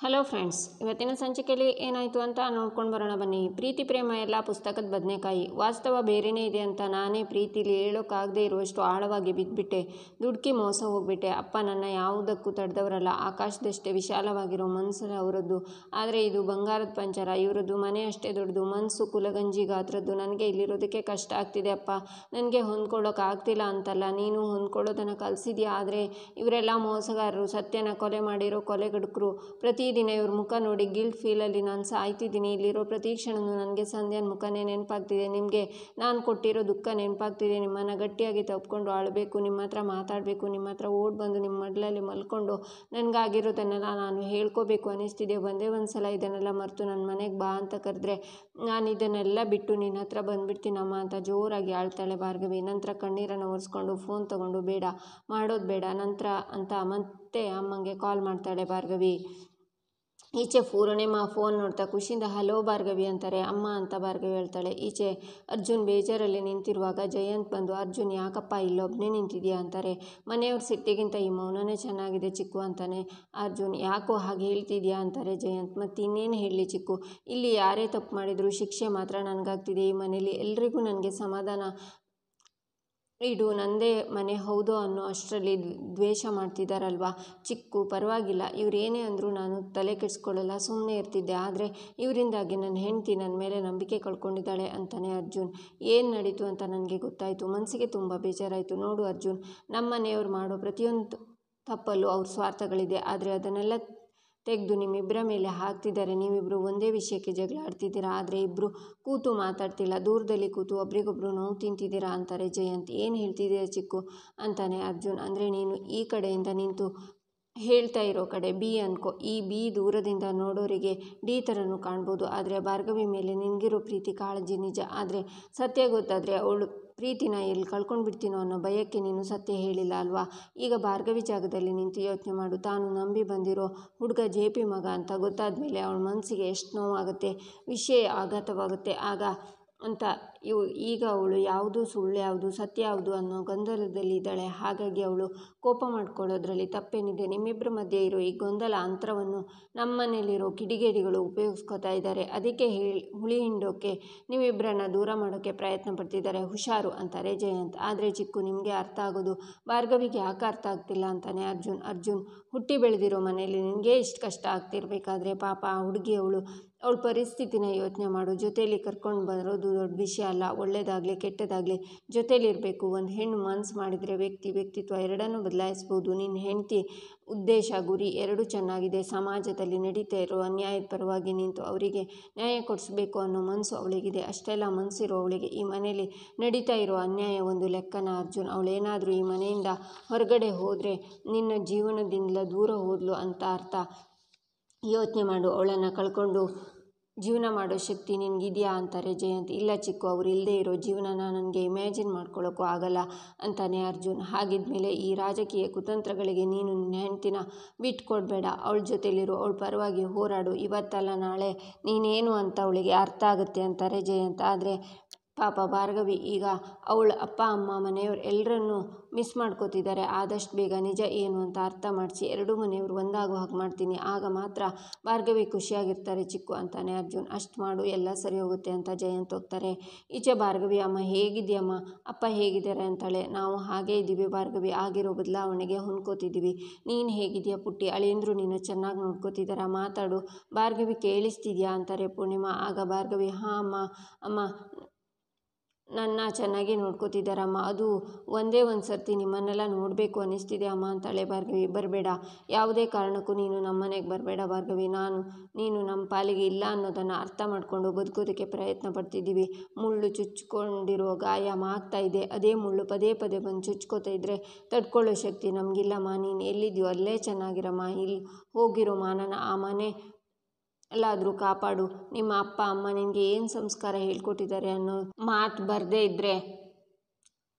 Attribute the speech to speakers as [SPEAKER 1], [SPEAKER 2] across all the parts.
[SPEAKER 1] Hello friends, ಇವತ್ತಿನ ಸಂಚಿಕೆಯಲ್ಲಿ ಏನಾಯಿತು ಅಂತ ನೋಡ್ಕೊಂಡು ಬರೋಣ ಬನ್ನಿ. ಪ್ರೀತಿ ಪ್ರೇಮ ಎಲ್ಲ ಪುಸ್ತಕದ ಬದನೆಕಾಯಿ. ವಾಸ್ತವ ಬೇರೆಯೇ ಇದೆ ಅಂತ ನಾನೇ ಪ್ರೀತಿಲಿ ಹೇಳೋಕ್ಕಾಗದೇ ಇರುವಷ್ಟು ಆಳವಾಗಿ ಬಿದ್ದುಬಿಟ್ಟೆ. ದುಡುಕಿ ಮೋಸ ಹೋಗ್ಬಿಟ್ಟೆ. ಅಪ್ಪ ನನ್ನ ಯಾವುದಕ್ಕೂ ತಡೆದವರಲ್ಲ. ಆಕಾಶದಷ್ಟೇ ವಿಶಾಲವಾಗಿರೋ ಮನಸ್ಸು ಅವರದ್ದು. ಆದರೆ ಇದು ಬಂಗಾರದ ಪಂಜರ. ಇವರದ್ದು ಮನೆ ಅಷ್ಟೇ ದೊಡ್ಡದು, ಮನಸ್ಸು ಕುಲಗಂಜಿ ಗಾತ್ರದ್ದು. ನನಗೆ ಇಲ್ಲಿರೋದಕ್ಕೆ ಕಷ್ಟ ಆಗ್ತಿದೆ ಅಪ್ಪ. ನನಗೆ ಹೊಂದ್ಕೊಳ್ಳೋಕ್ಕಾಗ್ತಿಲ್ಲ ಅಂತಲ್ಲ, ನೀನು ಹೊಂದ್ಕೊಳ್ಳೋದನ್ನು ಕಲಿಸಿದ್ಯಾ. ಆದರೆ ಇವರೆಲ್ಲ ಮೋಸಗಾರರು, ಸತ್ಯನ ಕೊಲೆ ಮಾಡಿರೋ ಕೊಲೆಗಡುಕರು. ಪ್ರತಿದಿನ ಇವ್ರ ಮುಖ ನೋಡಿ ಗಿಲ್ಟ್ ಫೀಲಲ್ಲಿ ನಾನು ಸಾಯ್ತಿದ್ದೀನಿ. ಇಲ್ಲಿರೋ ಪ್ರತಿ ಕ್ಷಣವೂ ನನಗೆ ಸಂಧ್ಯಾನ ಮುಖನೇ ನೆನಪಾಗ್ತಿದೆ. ನಿಮಗೆ ನಾನು ಕೊಟ್ಟಿರೋ ದುಃಖ ನೆನಪಾಗ್ತಿದೆ. ನಿಮ್ಮನ್ನು ಗಟ್ಟಿಯಾಗಿ ತಪ್ಪಿಕೊಂಡು ಆಳಬೇಕು, ನಿಮ್ಮ ಹತ್ರ ಮಾತಾಡಬೇಕು, ನಿಮ್ಮ ಹತ್ರ ಓಡ್ ಬಂದು ನಿಮ್ಮ ಮಡ್ಲಲ್ಲಿ ಮಲ್ಕೊಂಡು ನನಗಾಗಿರೋದನ್ನೆಲ್ಲ ನಾನು ಹೇಳ್ಕೋಬೇಕು ಅನ್ನಿಸ್ತಿದೆ. ಒಂದೇ ಒಂದು ಸಲ ಇದನ್ನೆಲ್ಲ ಮರೆತು ನನ್ನ ಮನೆಗೆ ಬಾ ಅಂತ ಕರೆದ್ರೆ ನಾನು ಇದನ್ನೆಲ್ಲ ಬಿಟ್ಟು ನಿನ್ನ ಹತ್ರ ಬಂದುಬಿಡ್ತೀನಮ್ಮ ಅಂತ ಜೋರಾಗಿ ಆಳ್ತಾಳೆ ಭಾರ್ಗವಿ. ನಂತರ ಕಣ್ಣೀರನ್ನು ಒರೆಸ್ಕೊಂಡು ಫೋನ್ ತಗೊಂಡು ಬೇಡ, ಮಾಡೋದು ಬೇಡ ನಂತರ ಅಂತ ಮತ್ತೆ ಅಮ್ಮಂಗೆ ಕಾಲ್ ಮಾಡ್ತಾಳೆ ಭಾರ್ಗವಿ. ಈಚೆ ಪೂರ್ಣಿಮಾ ಫೋನ್ ನೋಡ್ತಾ ಖುಷಿಯಿಂದ ಹಲೋ ಭಾರ್ಗವಿ ಅಂತಾರೆ. ಅಮ್ಮ ಅಂತ ಭಾರ್ಗವಿ ಹೇಳ್ತಾಳೆ. ಈಚೆ ಅರ್ಜುನ್ ಬೇಜಾರಲ್ಲಿ ನಿಂತಿರುವಾಗ ಜಯಂತ್ ಬಂದು ಅರ್ಜುನ್ ಯಾಕಪ್ಪ ಇಲ್ಲೊಬ್ಬನೇ ನಿಂತಿದ್ಯಾ ಅಂತಾರೆ. ಮನೆಯವ್ರ ಸಿಟ್ಟಿಗಿಂತ ಈ ಮೌನನೇ ಚೆನ್ನಾಗಿದೆ ಚಿಕ್ಕು ಅಂತಾನೆ ಅರ್ಜುನ್. ಯಾಕೋ ಹಾಗೆ ಹೇಳ್ತಿದ್ಯಾ ಅಂತಾರೆ ಜಯಂತ್. ಮತ್ತಿನ್ನೇನು ಹೇಳಲಿ ಚಿಕ್ಕು, ಇಲ್ಲಿ ಯಾರೇ ತಪ್ಪು ಮಾಡಿದ್ರು ಶಿಕ್ಷೆ ಮಾತ್ರ ನನಗಾಗ್ತಿದೆ. ಈ ಮನೇಲಿ ಎಲ್ರಿಗೂ ನನಗೆ ಸಮಾಧಾನ ಇಡು, ನಂದೇ ಮನೆ ಹೌದು ಅನ್ನೋ ಅಷ್ಟರಲ್ಲಿ ದ್ವೇಷ ಮಾಡ್ತಿದ್ದಾರಲ್ವಾ ಚಿಕ್ಕು. ಪರವಾಗಿಲ್ಲ, ಇವರೇನೇ ಅಂದರೂ ನಾನು ತಲೆ ಕೆಡಿಸ್ಕೊಳ್ಳಲ್ಲ, ಸುಮ್ಮನೆ ಇರ್ತಿದ್ದೆ. ಆದರೆ ಇವರಿಂದಾಗಿ ನನ್ನ ಹೆಂಡತಿ ನನ್ನ ಮೇಲೆ ನಂಬಿಕೆ ಕಳ್ಕೊಂಡಿದ್ದಾಳೆ ಅಂತಾನೆ ಅರ್ಜುನ್. ಏನು ನಡೀತು ಅಂತ ನನಗೆ ಗೊತ್ತಾಯಿತು. ಮನಸ್ಸಿಗೆ ತುಂಬ ಬೇಜಾರಾಯಿತು. ನೋಡು ಅರ್ಜುನ್, ನಮ್ಮ ಮನೆಯವ್ರು ಮಾಡೋ ಪ್ರತಿಯೊಂದು ತಪ್ಪಲ್ಲೂ ಅವ್ರ ಸ್ವಾರ್ಥಗಳಿದೆ. ಆದರೆ ಅದನ್ನೆಲ್ಲ ತೆಗೆದು ನಿಮ್ಮಿಬ್ಬರ ಮೇಲೆ ಹಾಕ್ತಿದ್ದಾರೆ. ನೀವಿಬ್ಬರು ಒಂದೇ ವಿಷಯಕ್ಕೆ ಜಗಳ ಆಡ್ತಿದ್ದೀರಾ, ಆದರೆ ಇಬ್ಬರು ಕೂತು ಮಾತಾಡ್ತಿಲ್ಲ, ದೂರದಲ್ಲಿ ಕೂತು ಒಬ್ರಿಗೊಬ್ರು ನೋವು ತಿಂತಿದ್ದೀರಾ ಅಂತಾರೆ ಜಯಂತ್. ಏನು ಹೇಳ್ತಿದ್ದೀರಾ ಚಿಕ್ಕು ಅಂತಾನೆ ಅರ್ಜುನ್. ಅಂದರೆ ನೀನು ಈ ಕಡೆಯಿಂದ ನಿಂತು ಹೇಳ್ತಾ ಇರೋ ಕಡೆ ಬಿ ಅನ್ಕೋ. ಈ ಬಿ ದೂರದಿಂದ ನೋಡೋರಿಗೆ ಡಿ ಥರನೂ ಕಾಣ್ಬೋದು. ಆದರೆ ಭಾರ್ಗವಿ ಮೇಲೆ ನಿನಗಿರೋ ಪ್ರೀತಿ ಕಾಳಜಿ ನಿಜ. ಆದರೆ ಸತ್ಯ ಗೊತ್ತಾದರೆ ಅವಳು ಪ್ರೀತಿನ ಎಲ್ಲಿ ಕಳ್ಕೊಂಡು ಬಿಡ್ತೀನೋ ಅನ್ನೋ ಭಯಕ್ಕೆ ನೀನು ಸತ್ಯ ಹೇಳಿಲ್ಲ ಅಲ್ವಾ. ಈಗ ಭಾರ್ಗವಿ ಜಾಗದಲ್ಲಿ ನಿಂತು ಯೋಚನೆ ಮಾಡು. ತಾನು ನಂಬಿ ಬಂದಿರೋ ಹುಡುಗ JP ಮಗ ಅಂತ ಗೊತ್ತಾದ ಮೇಲೆ ಅವಳ ಮನಸ್ಸಿಗೆ ಎಷ್ಟು ನೋವಾಗುತ್ತೆ, ವಿಷಯ ಆಘಾತವಾಗುತ್ತೆ ಆಗ ಅಂತ ಈಗ ಅವಳು ಯಾವುದು ಸುಳ್ಳು ಯಾವುದು ಸತ್ಯ ಯಾವುದು ಅನ್ನೋ ಗೊಂದಲದಲ್ಲಿ ಇದ್ದಾಳೆ. ಹಾಗಾಗಿ ಅವಳು ಕೋಪ ಮಾಡ್ಕೊಳ್ಳೋದ್ರಲ್ಲಿ ತಪ್ಪೇನಿದೆ. ನಿಮ್ಮಿಬ್ಬರ ಮಧ್ಯೆ ಇರೋ ಈ ಗೊಂದಲ ಅಂತರವನ್ನು ನಮ್ಮನೇಲಿರೋ ಕಿಡಿಗೇಡಿಗಳು ಉಪಯೋಗಿಸ್ಕೋತಾ ಇದ್ದಾರೆ. ಅದಕ್ಕೆ ಹುಳಿ ಹಿಂಡೋಕ್ಕೆ ನೀವಿಬ್ಬರನ್ನ ದೂರ ಮಾಡೋಕ್ಕೆ ಪ್ರಯತ್ನ ಪಡ್ತಿದ್ದಾರೆ. ಹುಷಾರು ಅಂತಾರೆ ಜಯಂತ್. ಆದರೆ ಚಿಕ್ಕು, ನಿಮಗೆ ಅರ್ಥ ಆಗೋದು ಭಾರ್ಗವಿಗೆ ಯಾಕೆ ಅರ್ಥ ಆಗ್ತಿಲ್ಲ ಅಂತಾನೆ ಅರ್ಜುನ್. ಹುಟ್ಟಿ ಬೆಳೆದಿರೋ ಮನೇಲಿ ನಿನಗೆ ಇಷ್ಟು ಕಷ್ಟ ಆಗ್ತಿರ್ಬೇಕಾದ್ರೆ ಪಾಪ ಆ ಹುಡುಗಿ ಅವಳ ಪರಿಸ್ಥಿತಿನ ಯೋಚನೆ ಮಾಡು. ಜೊತೇಲಿ ಕರ್ಕೊಂಡು ಬರೋದು ದೊಡ್ಡ ವಿಷಯ ಅಲ್ಲ. ಒಳ್ಳೇದಾಗಲಿ ಕೆಟ್ಟದಾಗಲಿ ಜೊತೇಲಿರಬೇಕು. ಒಂದು ಹೆಣ್ಣು ಮನಸ್ಸು ಮಾಡಿದರೆ ವ್ಯಕ್ತಿತ್ವ ಎರಡನ್ನೂ ಬದಲಾಯಿಸ್ಬೋದು. ನಿನ್ನ ಹೆಂಡತಿ ಉದ್ದೇಶ ಗುರಿ ಎರಡೂ ಚೆನ್ನಾಗಿದೆ. ಸಮಾಜದಲ್ಲಿ ನಡೀತಾ ಇರೋ ಅನ್ಯಾಯದ ಪರವಾಗಿ ನಿಂತು ಅವರಿಗೆ ನ್ಯಾಯ ಕೊಡಿಸ್ಬೇಕು ಅನ್ನೋ ಮನಸ್ಸು ಅವಳಿಗಿದೆ. ಅಷ್ಟೆಲ್ಲ ಮನಸ್ಸಿರೋ ಅವಳಿಗೆ ಈ ಮನೇಲಿ ನಡೀತಾ ಇರೋ ಅನ್ಯಾಯ ಒಂದು ಲೆಕ್ಕನ ಅರ್ಜುನ್. ಅವಳೇನಾದರೂ ಈ ಮನೆಯಿಂದ ಹೊರಗಡೆ ಹೋದರೆ ನಿನ್ನ ಜೀವನದಿಂದ ದೂರ ಹೋದ್ಲು ಅಂತ ಅರ್ಥ. ಯೋಚನೆ ಮಾಡು. ಅವಳನ್ನು ಕಳ್ಕೊಂಡು ಜೀವನ ಮಾಡೋ ಶಕ್ತಿ ನಿನಗಿದೆಯಾ ಅಂತಾರೆ ಜಯಂತ್. ಇಲ್ಲ ಚಿಕ್ಕು, ಅವ್ರು ಇಲ್ಲದೆ ಇರೋ ಜೀವನನ ನನಗೆ ಇಮ್ಯಾಜಿನ್ ಮಾಡ್ಕೊಳ್ಳೋಕ್ಕೂ ಆಗಲ್ಲ ಅಂತಾನೆ ಅರ್ಜುನ್. ಹಾಗಿದ್ಮೇಲೆ ಈ ರಾಜಕೀಯ ಕುತಂತ್ರಗಳಿಗೆ ನೀನು ನಿನ್ನ ಹೆಂಡ್ತಿನ ಬಿಟ್ಕೊಡ್ಬೇಡ. ಅವಳ ಜೊತೆಲಿರೋ, ಅವಳ ಪರವಾಗಿ ಹೋರಾಡು. ಇವತ್ತಲ್ಲ ನಾಳೆ ನೀನೇನು ಅಂತ ಅವಳಿಗೆ ಅರ್ಥ ಆಗುತ್ತೆ ಅಂತಾರೆ ಜಯಂತ್. ಆದರೆ ಪಾಪ ಭಾರ್ಗವಿ ಈಗ ಅವಳ ಅಪ್ಪ ಅಮ್ಮ ಮನೆಯವ್ರು ಎಲ್ಲರನ್ನೂ ಮಿಸ್ ಮಾಡ್ಕೋತಿದ್ದಾರೆ. ಆದಷ್ಟು ಬೇಗ ನಿಜ ಏನು ಅಂತ ಅರ್ಥ ಮಾಡಿಸಿ ಎರಡೂ ಮನೆಯವರು ಒಂದಾಗೋ ಹಾಗೆ ಮಾಡ್ತೀನಿ. ಆಗ ಮಾತ್ರ ಭಾರ್ಗವಿ ಖುಷಿಯಾಗಿರ್ತಾರೆ ಚಿಕ್ಕು ಅಂತಾನೆ ಅರ್ಜುನ್. ಅಷ್ಟು ಮಾಡು, ಎಲ್ಲ ಸರಿ ಹೋಗುತ್ತೆ ಅಂತ ಜಯಂತ್ ಹೋಗ್ತಾರೆ. ಈಚೆ ಭಾರ್ಗವಿ, ಅಮ್ಮ ಹೇಗಿದೆಯಮ್ಮ, ಅಪ್ಪ ಹೇಗಿದ್ದಾರೆ ಅಂತಾಳೆ. ನಾವು ಹಾಗೇ ಇದ್ದೀವಿ ಭಾರ್ಗವಿ, ಆಗಿರೋ ಬದಲಾವಣೆಗೆ ಹೊಂದ್ಕೋತಿದ್ದೀವಿ. ನೀನು ಹೇಗಿದೆಯಾ ಪುಟ್ಟಿ, ಅಳಿಯಂದ್ರು ನೀನು ಚೆನ್ನಾಗಿ ನೋಡ್ಕೋತಿದ್ದಾರಾ, ಮಾತಾಡು. ಭಾರ್ಗವಿ ಕೇಳಿಸ್ತಿದ್ಯಾ ಅಂತಾರೆ ಪೂರ್ಣಿಮಾ. ಆಗ ಭಾರ್ಗವಿ, ಹಾಂ ಅಮ್ಮ ನನ್ನ ಚೆನ್ನಾಗಿ ನೋಡ್ಕೋತಿದ್ದಾರಮ್ಮ. ಅದು ಒಂದೇ ಒಂದು ಸರ್ತಿ ನಿಮ್ಮನ್ನೆಲ್ಲ ನೋಡಬೇಕು ಅನ್ನಿಸ್ತಿದೆ ಅಮ್ಮ ಅಂತಾಳೆ ಭಾರ್ಗವಿ. ಬರಬೇಡ, ಯಾವುದೇ ಕಾರಣಕ್ಕೂ ನೀನು ನಮ್ಮ ಮನೆಗೆ ಬರಬೇಡ ಭಾರ್ಗವಿ. ನೀನು ನಮ್ಮ ಪಾಲಿಗೆ ಇಲ್ಲ ಅನ್ನೋದನ್ನು ಅರ್ಥ ಮಾಡಿಕೊಂಡು ಬದುಕೋದಕ್ಕೆ ಪ್ರಯತ್ನ ಪಡ್ತಿದ್ದೀವಿ. ಮುಳ್ಳು ಚುಚ್ಕೊಂಡಿರೋ ಗಾಯ ಮಾಗ್ತಾ ಇದೆ. ಅದೇ ಮುಳ್ಳು ಪದೇ ಬಂದು ಚುಚ್ಕೋತಾ ಇದ್ದರೆ ತಡ್ಕೊಳ್ಳೋ ಶಕ್ತಿ ನಮಗಿಲ್ಲಮ್ಮ. ನೀನು ಎಲ್ಲಿದೆಯೋ ಅಲ್ಲೇ ಚೆನ್ನಾಗಿರಮ್ಮ. ಇಲ್ಲಿ ಹೋಗಿರೋ ಮಾನನ ಆ ಮನೆ ಎಲ್ಲಾದರೂ ಕಾಪಾಡು. ನಿಮ್ಮ ಅಪ್ಪ ಅಮ್ಮ ನಿನಗೆ ಏನು ಸಂಸ್ಕಾರ ಹೇಳ್ಕೊಟ್ಟಿದ್ದಾರೆ ಅನ್ನೋ ಮಾತು ಬರದೇ ಇದ್ದರೆ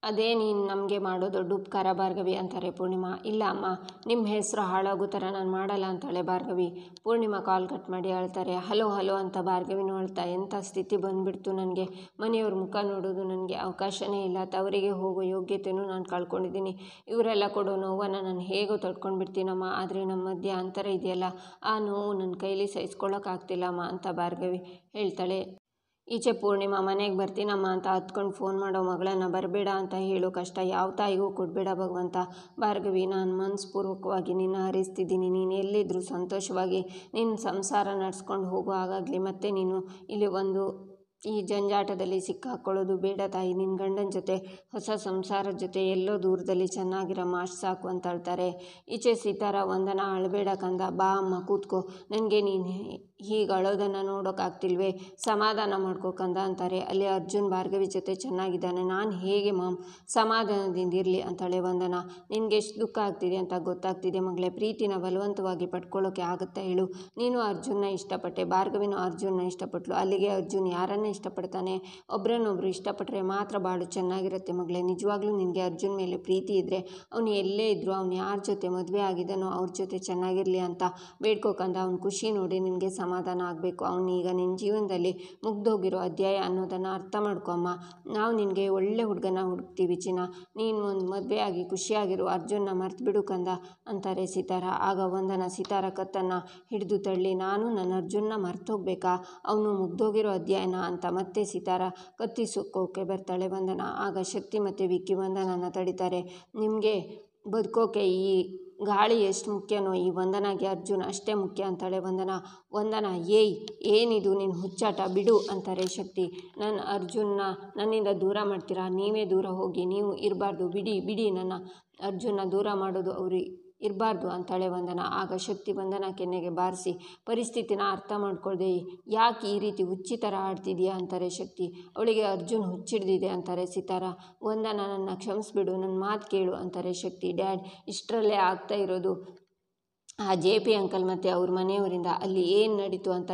[SPEAKER 1] ಅದೇ ನೀನು ನಮಗೆ ಮಾಡೋ ದೊಡ್ಡ ಉಪಕಾರ ಭಾರ್ಗವಿ ಅಂತಾರೆ ಪೂರ್ಣಿಮಾ. ಇಲ್ಲ ಅಮ್ಮ, ನಿಮ್ಮ ಹೆಸರು ಹಾಳಾಗೋ ಥರ ನಾನು ಮಾಡಲ್ಲ ಅಂತಾಳೆ ಭಾರ್ಗವಿ. ಪೂರ್ಣಿಮಾ ಕಾಲ್ ಕಟ್ ಮಾಡಿ ಅಳ್ತಾರೆ. ಹಲೋ ಹಲೋ ಅಂತ ಭಾರ್ಗವಿನೂ ಅಳ್ತಾ, ಎಂಥ ಸ್ಥಿತಿ ಬಂದುಬಿಡ್ತು ನನಗೆ. ಮನೆಯವ್ರ ಮುಖ ನೋಡೋದು ನನಗೆ ಅವಕಾಶನೇ ಇಲ್ಲ. ತವರಿಗೆ ಹೋಗೋ ಯೋಗ್ಯತೆಯೂ ನಾನು ಕಳ್ಕೊಂಡಿದ್ದೀನಿ. ಇವರೆಲ್ಲ ಕೊಡೋ ನೋವನ್ನು ನಾನು ಹೇಗೋ ತಡ್ಕೊಂಡ್ಬಿಡ್ತೀನಮ್ಮ. ಆದರೆ ನಮ್ಮ ಮಧ್ಯೆ ಅಂತರ ಇದೆಯಲ್ಲ, ಆ ನೋವು ನನ್ನ ಕೈಲಿ ಸಹಿಸ್ಕೊಳ್ಳೋಕ್ಕಾಗ್ತಿಲ್ಲಮ್ಮ ಅಂತ ಭಾರ್ಗವಿ ಹೇಳ್ತಾಳೆ. ಈಚೆ ಪೂರ್ಣಿಮಾ ಮನೆಗೆ ಬರ್ತೀನಮ್ಮ ಅಂತ ಹತ್ಕೊಂಡು ಫೋನ್ ಮಾಡೋ ಮಗಳನ್ನು ಬರಬೇಡ ಅಂತ ಹೇಳೋ ಕಷ್ಟ ಯಾವ ತಾಯಿಗೂ ಕೊಡಬೇಡ ಭಗವಂತ. ಭಾರ್ಗವಿ, ನಾನು ಮನಸ್ಪೂರ್ವಕವಾಗಿ ನಿನ್ನ ಹರಿಸ್ತಿದ್ದೀನಿ. ನೀನು ಎಲ್ಲಿದ್ದರೂ ಸಂತೋಷವಾಗಿ ನಿನ್ನ ಸಂಸಾರ ನಡೆಸ್ಕೊಂಡು ಹೋಗೋ ಹಾಗಾಗಲಿ. ಮತ್ತೆ ನೀನು ಇಲ್ಲಿ ಈ ಜಂಜಾಟದಲ್ಲಿ ಸಿಕ್ಕಾಕೊಳ್ಳೋದು ಬೇಡ ತಾಯಿ. ನಿನ್ನ ಗಂಡನ ಜೊತೆ ಹೊಸ ಸಂಸಾರದ ಜೊತೆ ಎಲ್ಲೋ ದೂರದಲ್ಲಿ ಚೆನ್ನಾಗಿರಮ್ಮ, ಅಷ್ಟು ಸಾಕು ಅಂತ ಹೇಳ್ತಾರೆ. ಈಚೆ ಸಿತಾರ, ವಂದನಾ ಅಳಬೇಡ ಕಂದ, ಬಾ ಅಮ್ಮ ಕೂತ್ಕೋ. ನನಗೆ ನೀನು ಹೀಗೆ ಅಳೋದನ್ನು ನೋಡೋಕ್ಕಾಗ್ತಿಲ್ವೇ, ಸಮಾಧಾನ ಮಾಡ್ಕೋ ಕಂದ ಅಂತಾರೆ. ಅಲ್ಲಿ ಅರ್ಜುನ್ ಭಾರ್ಗವಿ ಜೊತೆ ಚೆನ್ನಾಗಿದ್ದಾನೆ. ನಾನು ಹೇಗೆ ಸಮಾಧಾನದಿಂದ ಇರಲಿ ಅಂತಾಳೆ ವಂದನಾ. ನಿನಗೆ ಎಷ್ಟು ದುಃಖ ಆಗ್ತಿದೆ ಅಂತ ಗೊತ್ತಾಗ್ತಿದೆ ಮಗಳೇ. ಪ್ರೀತಿನ ಬಲವಂತವಾಗಿ ಪಡ್ಕೊಳ್ಳೋಕೆ ಆಗುತ್ತಾ ಹೇಳು. ನೀನು ಅರ್ಜುನ್ನ ಇಷ್ಟಪಟ್ಟೆ, ಭಾರ್ಗವಿನೂ ಅರ್ಜುನ್ನ ಇಷ್ಟಪಟ್ಲು. ಅಲ್ಲಿಗೆ ಅರ್ಜುನ್ ಯಾರನ್ನ ಇಷ್ಟಪಡ್ತಾನೆ? ಒಬ್ರನ್ನೊಬ್ರು ಇಷ್ಟಪಟ್ಟರೆ ಮಾತ್ರ ಬಾಳು ಚೆನ್ನಾಗಿರುತ್ತೆ ಮಗಳೇ. ನಿಜವಾಗ್ಲೂ ನಿನಗೆ ಅರ್ಜುನ್ ಮೇಲೆ ಪ್ರೀತಿ ಇದ್ದರೆ ಅವನು ಎಲ್ಲೇ ಇದ್ದರೂ ಅವನು ಯಾರ ಜೊತೆ ಮದುವೆ ಆಗಿದ್ದಾನೋ ಅವ್ರ ಜೊತೆ ಚೆನ್ನಾಗಿರಲಿ ಅಂತ ಬೇಡ್ಕೋಕಂದ. ಅವ್ನ ಖುಷಿ ನೋಡಿ ನಿನಗೆ ಸಮಾಧಾನ ಆಗಬೇಕು. ಅವನೀಗ ನಿನ್ನ ಜೀವನದಲ್ಲಿ ಮುಗ್ದೋಗಿರೋ ಅಧ್ಯಾಯ ಅನ್ನೋದನ್ನು ಅರ್ಥ ಮಾಡ್ಕೊಮ್ಮ. ನಾವು ನಿನಗೆ ಒಳ್ಳೆ ಹುಡುಗನ ಹುಡುಕ್ತೀವಿ ಚಿನ್ನ. ನೀನು ಒಂದು ಮದುವೆ ಆಗಿ ಖುಷಿಯಾಗಿರು. ಅರ್ಜುನ್ನ ಮರ್ತು ಬಿಡು ಕಂದ ಅಂತಾರೆ ಸಿತಾರ. ಆಗ ವಂದನಾ ಸಿತಾರ ಕತ್ತನ್ನು ಹಿಡಿದು ತಳ್ಳಿ, ನಾನು ನನ್ನ ಅರ್ಜುನ್ನ ಮರ್ತೋಗ್ಬೇಕಾ, ಅವನು ಮುಗ್ದೋಗಿರೋ ಅಧ್ಯಾಯನ ಅಂತ ಮತ್ತೆ ಸಿತಾರ ಕತ್ತಿಸೋಕೆ ಬರ್ತಾಳೆ ವಂದನಾ. ಆಗ ಶಕ್ತಿ ಮತ್ತು ವಿಕ್ಕಿ ವಂದನನ ತಡಿತಾರೆ. ನಿಮಗೆ ಬದುಕೋಕೆ ಈ ಗಾಳಿ ಎಷ್ಟು ಮುಖ್ಯನೋ ಈ ವಂದನಾಗೆ ಅರ್ಜುನ್ ಅಷ್ಟೇ ಮುಖ್ಯ ಅಂತಾಳೆ ವಂದನಾ. ವಂದನಾ, ಏನಿದು ನಿನ್ನ ಹುಚ್ಚಾಟ, ಬಿಡು ಅಂತಾರೆ ಶಕ್ತಿ. ನನ್ನ ಅರ್ಜುನ್ನ ನನ್ನಿಂದ ದೂರ ಮಾಡ್ತೀರಾ? ನೀವೇ ದೂರ ಹೋಗಿ, ನೀವು ಇರಬಾರ್ದು. ಬಿಡಿ ನನ್ನ ಅರ್ಜುನ್ನ ದೂರ ಮಾಡೋದು ಅವರು ಇರಬಾರ್ದು ಅಂತಾಳೆ ವಂದನಾ. ಆಗ ಶಕ್ತಿ ವಂದನಾ ಕೆನ್ನೆಗೆ ಬಾರಿಸಿ, ಪರಿಸ್ಥಿತಿನ ಅರ್ಥ ಮಾಡ್ಕೊಳ್ದೆ ಯಾಕೆ ಈ ರೀತಿ ಹುಚ್ಚಿ ಥರ ಆಡ್ತಿದೀಯಾ ಅಂತಾರೆ ಶಕ್ತಿ. ಅವಳಿಗೆ ಅರ್ಜುನ್ ಹುಚ್ಚಿಡ್ದಿದೆ ಅಂತಾರೆ ಸಿತಾರ. ವಂದನಾ, ನನ್ನ ಕ್ಷಮಿಸ್ಬಿಡು, ನನ್ನ ಮಾತು ಕೇಳು ಅಂತಾರೆ ಶಕ್ತಿ. ಡ್ಯಾಡ್, ಇಷ್ಟರಲ್ಲೇ ಆಗ್ತಾ ಇರೋದು ಆ JP ಅಂಕಲ್ ಮತ್ತು ಅವ್ರ ಮನೆಯವರಿಂದ ಅಲ್ಲಿ ಏನು ನಡೀತು ಅಂತ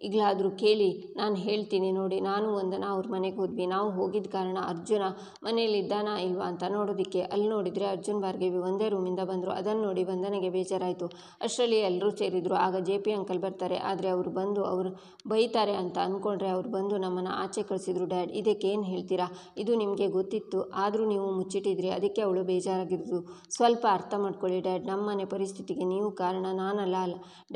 [SPEAKER 1] ಈಗಲಾದರೂ ಕೇಳಿ ನಾನು ಹೇಳ್ತೀನಿ ನೋಡಿ. ನಾನು ವಂದನಾ ಅವ್ರ ಮನೆಗೆ ಹೋದ್ವಿ. ನಾವು ಹೋಗಿದ್ದ ಕಾರಣ ಅರ್ಜುನ ಮನೇಲಿದ್ದಾನಾ ಇಲ್ವಾ ಅಂತ ನೋಡೋದಕ್ಕೆ. ಅಲ್ಲಿ ನೋಡಿದರೆ ಅರ್ಜುನ್ ಭಾರ್ಗವಿ ಒಂದೇ ರೂಮಿಂದ ಬಂದರು. ಅದನ್ನು ನೋಡಿ ವಂದನೆಗೆ ಬೇಜಾರಾಯಿತು. ಅಷ್ಟರಲ್ಲಿ ಎಲ್ಲರೂ ಸೇರಿದರು. ಆಗ JP ಅಂಕಲ್ ಬರ್ತಾರೆ. ಆದರೆ ಅವರು ಬಂದು ಅವರು ಬೈತಾರೆ ಅಂತ ಅಂದ್ಕೊಂಡ್ರೆ ಅವ್ರು ಬಂದು ನಮ್ಮನ್ನು ಆಚೆ ಕಳಿಸಿದ್ರು. ಡ್ಯಾಡ್, ಇದಕ್ಕೇನು ಹೇಳ್ತೀರಾ? ಇದು ನಿಮಗೆ ಗೊತ್ತಿತ್ತು, ಆದರೂ ನೀವು ಮುಚ್ಚಿಟ್ಟಿದ್ರಿ. ಅದಕ್ಕೆ ಅವಳು ಬೇಜಾರಾಗಿರೋದು. ಸ್ವಲ್ಪ ಅರ್ಥ ಮಾಡ್ಕೊಳ್ಳಿ ಡ್ಯಾಡ್. ನಮ್ಮನೆ ಪರಿಸ್ಥಿತಿಗೆ ನೀವು ಕಾರಣ, ನಾನಲ್ಲ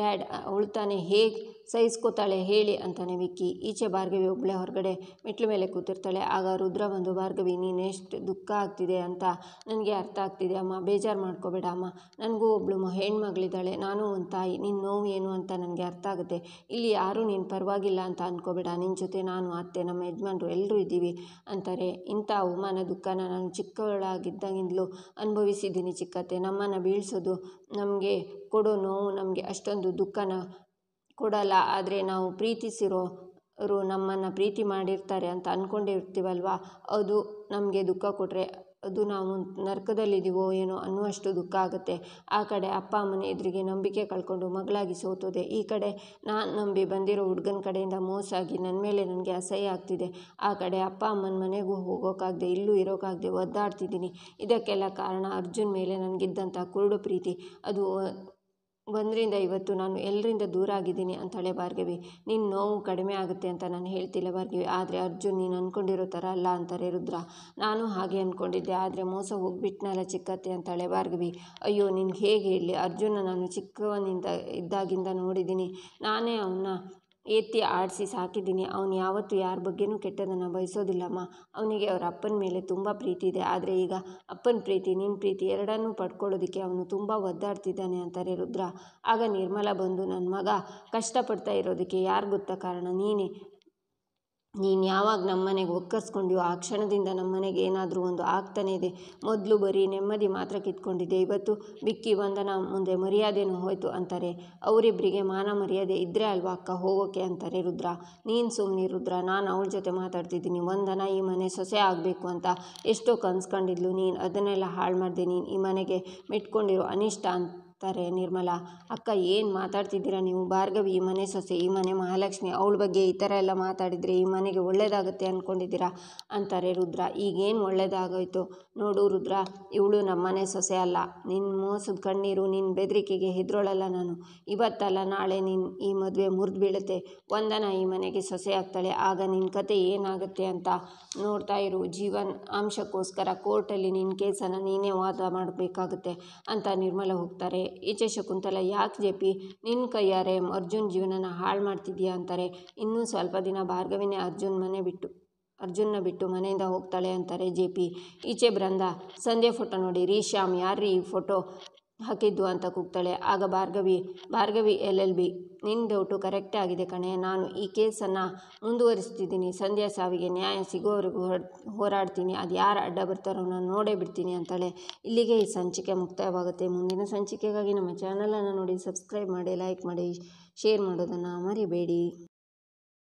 [SPEAKER 1] ಡ್ಯಾಡ್. ಅವಳು ತಾನೇ ಹೇಗೆ ಸಹಿಸ್ಕೋತಾಳೆ ಹೇಳಿ ಅಂತಾನೆ ವಿಕ್ಕಿ. ಈಚೆ ಭಾರ್ಗವಿ ಒಬ್ಬಳೇ ಹೊರಗಡೆ ಮೆಟ್ಲು ಮೇಲೆ ಕೂತಿರ್ತಾಳೆ. ಆಗ ರುದ್ರ ಬಂದು, ಭಾರ್ಗವಿ, ನೀನೆಷ್ಟು ದುಃಖ ಆಗ್ತಿದೆ ಅಂತ ನನಗೆ ಅರ್ಥ ಆಗ್ತಿದೆ ಅಮ್ಮ. ಬೇಜಾರು ಮಾಡ್ಕೋಬೇಡ ಅಮ್ಮ. ನನಗೂ ಒಬ್ಬಳು ಹೆಣ್ಮಗಳಿದ್ದಾಳೆ. ನಾನು ಒಂದು ತಾಯಿ. ನಿನ್ನ ನೋವು ಏನು ಅಂತ ನನಗೆ ಅರ್ಥ ಆಗುತ್ತೆ. ಇಲ್ಲಿ ಯಾರೂ ನೀನು ಪರವಾಗಿಲ್ಲ ಅಂತ ಅಂದ್ಕೋಬೇಡ. ನಿನ್ನ ಜೊತೆ ನಾನು, ಅತ್ತೆ, ನಮ್ಮ ಯಜಮಾನ್ರು ಎಲ್ಲರೂ ಇದ್ದೀವಿ ಅಂತಾರೆ. ಇಂಥ ಅವಮಾನ ದುಃಖನ ನಾನು ಚಿಕ್ಕವಳಾಗಿದ್ದಾಗಿಂದಲೂ ಅನುಭವಿಸಿದ್ದೀನಿ ಚಿಕ್ಕತ್ತೆ. ನಮ್ಮನ್ನು ಬೀಳಿಸೋದು, ನಮಗೆ ಕೊಡೋ ನೋವು ನಮಗೆ ಅಷ್ಟೊಂದು ದುಃಖನ ಕೊಡಲ್ಲ. ಆದರೆ ನಾವು ಪ್ರೀತಿಸಿರೋರು ನಮ್ಮನ್ನು ಪ್ರೀತಿ ಮಾಡಿರ್ತಾರೆ ಅಂತ ಅಂದ್ಕೊಂಡಿರ್ತೀವಲ್ವ, ಅದು ನಮಗೆ ದುಃಖ ಕೊಟ್ಟರೆ ಅದು ನಾವು ನರಕದಲ್ಲಿದ್ದೀವೋ ಏನೋ ಅನ್ನುವಷ್ಟು ದುಃಖ ಆಗುತ್ತೆ. ಆ ಕಡೆ ಅಪ್ಪ ಅಮ್ಮನ ಎದುರಿಗೆ ನಂಬಿಕೆ ಕಳ್ಕೊಂಡು ಮಗಳಾಗಿ ಸೋತೋದೆ. ಈ ಕಡೆ ನಾನು ನಂಬಿ ಬಂದಿರೋ ಹುಡುಗನ ಕಡೆಯಿಂದ ಮೋಸ ಆಗಿ ನನ್ನ ಮೇಲೆ ನನಗೆ ಅಸಹ್ಯ ಆಗ್ತಿದೆ. ಆ ಕಡೆ ಅಪ್ಪ ಅಮ್ಮನ ಮನೆಗೂ ಹೋಗೋಕ್ಕಾಗದೆ, ಇಲ್ಲೂ ಇರೋಕ್ಕಾಗದೆ ಒದ್ದಾಡ್ತಿದ್ದೀನಿ. ಇದಕ್ಕೆಲ್ಲ ಕಾರಣ ಅರ್ಜುನ್ ಮೇಲೆ ನನಗಿದ್ದಂಥ ಕುರುಡು ಪ್ರೀತಿ. ಅದು ಒಂದರಿಂದ ಇವತ್ತು ನಾನು ಎಲ್ಲರಿಂದ ದೂರ ಆಗಿದ್ದೀನಿ ಅಂತಾಳೆ ಭಾರ್ಗವಿ. ನಿನ್ನ ನೋವು ಕಡಿಮೆ ಆಗುತ್ತೆ ಅಂತ ನಾನು ಹೇಳ್ತಿಲ್ಲ ಭಾರ್ಗವಿ, ಆದರೆ ಅರ್ಜುನ್ ನೀನು ಅಂದ್ಕೊಂಡಿರೋ ಥರ ಅಲ್ಲ ಅಂತಾರೆ ರುದ್ರ. ನಾನು ಹಾಗೆ ಅಂದ್ಕೊಂಡಿದ್ದೆ, ಆದರೆ ಮೋಸ ಹೋಗ್ಬಿಟ್ನಲ್ಲ ಚಿಕ್ಕತ್ತೆ ಅಂತಾಳೆ ಭಾರ್ಗವಿ. ಅಯ್ಯೋ, ನಿನ್ಗೆ ಹೇಗೆ ಹೇಳಲಿ? ಅರ್ಜುನ ನಾನು ಇದ್ದಾಗಿಂದ ನೋಡಿದ್ದೀನಿ. ನಾನೇ ಅವನ್ನ ಎತ್ತಿ ಆಡಿಸಿ ಸಾಕಿದ್ದೀನಿ. ಅವನು ಯಾವತ್ತೂ ಯಾರ ಬಗ್ಗೆನೂ ಕೆಟ್ಟದನ್ನು ಬಯಸೋದಿಲ್ಲಮ್ಮ. ಅವನಿಗೆ ಅವರ ಅಪ್ಪನ ಮೇಲೆ ತುಂಬ ಪ್ರೀತಿ ಇದೆ. ಆದರೆ ಈಗ ಅಪ್ಪನ ಪ್ರೀತಿ, ನಿನ್ನ ಪ್ರೀತಿ ಎರಡನ್ನೂ ಪಡ್ಕೊಳ್ಳೋದಕ್ಕೆ ಅವನು ತುಂಬ ಒದ್ದಾಡ್ತಿದ್ದಾನೆ ಅಂತಾರೆ ರುದ್ರ. ಆಗ ನಿರ್ಮಲ ಬಂದು, ನನ್ನ ಮಗ ಕಷ್ಟಪಡ್ತಾ ಇರೋದಕ್ಕೆ ಯಾರು ಗೊತ್ತಾ ಕಾರಣ? ನೀನು ಯಾವಾಗ ನಮ್ಮನೆಗೆ ಒಕ್ಕರ್ಸ್ಕೊಂಡ್ಯೋ ಆ ಕ್ಷಣದಿಂದ ನಮ್ಮನೆಗೆ ಏನಾದರೂ ಒಂದು ಆಗ್ತಾನೇ ಇದೆ. ಮೊದಲು ಬರೀ ನೆಮ್ಮದಿ ಮಾತ್ರ ಕಿತ್ಕೊಂಡಿದ್ದೆ. ಇವತ್ತು ವಿಕ್ಕಿ ವಂದನಾ ಮುಂದೆ ಮರ್ಯಾದೆನೂ ಹೋಯ್ತು ಅಂತಾರೆ. ಅವರಿಬ್ಬರಿಗೆ ಮಾನ ಮರ್ಯಾದೆ ಇದ್ದರೆ ಅಲ್ವಾ ಅಕ್ಕ ಹೋಗೋಕೆ ಅಂತಾರೆ ರುದ್ರ. ನೀನು ಸುಮ್ಮನೆ ರುದ್ರ, ನಾನು ಅವಳ ಜೊತೆ ಮಾತಾಡ್ತಿದ್ದೀನಿ. ವಂದನಾ ಈ ಮನೆ ಸೊಸೆ ಆಗಬೇಕು ಅಂತ ಎಷ್ಟೋ ಕನ್ಸ್ಕೊಂಡಿದ್ಲು. ನೀನು ಅದನ್ನೆಲ್ಲ ಹಾಳು ಮಾಡಿದೆ. ನೀನು ಈ ಮನೆಗೆ ಮೆಟ್ಕೊಂಡಿರೋ ಅನಿಷ್ಟ ಆಗ್ತಾರೆ ನಿರ್ಮಲಾ. ಅಕ್ಕ ಏನು ಮಾತಾಡ್ತಿದ್ದೀರಾ ನೀವು? ಭಾರ್ಗವಿ ಈ ಮನೆ ಸೊಸೆ, ಈ ಮನೆ ಮಹಾಲಕ್ಷ್ಮಿ, ಅವಳ ಬಗ್ಗೆ ಈ ಥರ ಎಲ್ಲ ಮಾತಾಡಿದರೆ ಈ ಮನೆಗೆ ಒಳ್ಳೇದಾಗುತ್ತೆ ಅಂದ್ಕೊಂಡಿದ್ದೀರಾ ಅಂತಾರೆ ರುದ್ರ. ಈಗೇನು ಒಳ್ಳೇದಾಗೋಯ್ತು ನೋಡು ರುದ್ರ, ಇವಳು ನಮ್ಮನೆ ಸೊಸೆ ಅಲ್ಲ. ನಿನ್ನ ಮೋಸದ ಕಣ್ಣೀರು, ನಿನ್ನ ಬೆದರಿಕೆಗೆ ಹೆದ್ರೋಳಲ್ಲ ನಾನು. ಇವತ್ತಲ್ಲ ನಾಳೆ ನಿನ್ನ ಈ ಮದುವೆ ಮುರಿದು ಬೀಳುತ್ತೆ. ವಂದನಾ ಈ ಮನೆಗೆ ಸೊಸೆ ಆಗ್ತಾಳೆ. ಆಗ ನಿನ್ನ ಕತೆ ಏನಾಗುತ್ತೆ ಅಂತ ನೋಡ್ತಾ ಇರು. ಜೀವನ್ ಅಂಶಕ್ಕೋಸ್ಕರ ಕೋರ್ಟಲ್ಲಿ ನಿನ್ನ ಕೇಸನ್ನು ನೀನೇ ವಾದ ಮಾಡಬೇಕಾಗುತ್ತೆ ಅಂತ ನಿರ್ಮಲ ಹೋಗ್ತಾರೆ. ಈಚೆ ಶಕುಂತಲ, ಯಾಕೆ ಜೆ ಪಿ ನಿನ್ನ ಕೈಯಾರೆ ಅರ್ಜುನ್ ಜೀವನನ ಹಾಳು ಮಾಡ್ತಿದ್ಯಾ ಅಂತಾರೆ. ಇನ್ನೂ ಸ್ವಲ್ಪ ದಿನ ಭಾರ್ಗವಿನೇ ಅರ್ಜುನ್ನ ಬಿಟ್ಟು ಮನೆಯಿಂದ ಹೋಗ್ತಾಳೆ ಅಂತಾರೆ ಜೆ ಪಿ. ಈಚೆ ಬೃಂದಾ, ಸಂಧ್ಯಾ ಫೋಟೋ ನೋಡಿ, ರೀ ಶ್ಯಾಮ್ ಯಾರ್ರೀ ಈ ಫೋಟೋ ಹಾಕಿದ್ದು ಅಂತ ಕೂಗ್ತಾಳೆ. ಆಗ ಭಾರ್ಗವಿ LLB, ನಿನ್ನ ಡೌಟು ಕರೆಕ್ಟೇ ಆಗಿದೆ ಕಣೆ. ನಾನು ಈ ಕೇಸನ್ನು ಮುಂದುವರಿಸ್ತಿದ್ದೀನಿ. ಸಂಧ್ಯಾ ಸಾವಿಗೆ ನ್ಯಾಯ ಸಿಗೋವರೆಗೂ ಹೋರಾಡ್ತೀನಿ. ಅದು ಯಾರು ಅಡ್ಡ ಬರ್ತಾರೋ ನಾನು ನೋಡೇ ಬಿಡ್ತೀನಿ ಅಂತಾಳೆ. ಇಲ್ಲಿಗೆ ಈ ಸಂಚಿಕೆ ಮುಕ್ತಾಯವಾಗುತ್ತೆ. ಮುಂದಿನ ಸಂಚಿಕೆಗಾಗಿ ನಮ್ಮ ಚಾನಲನ್ನು ನೋಡಿ, ಸಬ್ಸ್ಕ್ರೈಬ್ ಮಾಡಿ, ಲೈಕ್ ಮಾಡಿ, ಶೇರ್ ಮಾಡೋದನ್ನು ಮರಿಬೇಡಿ.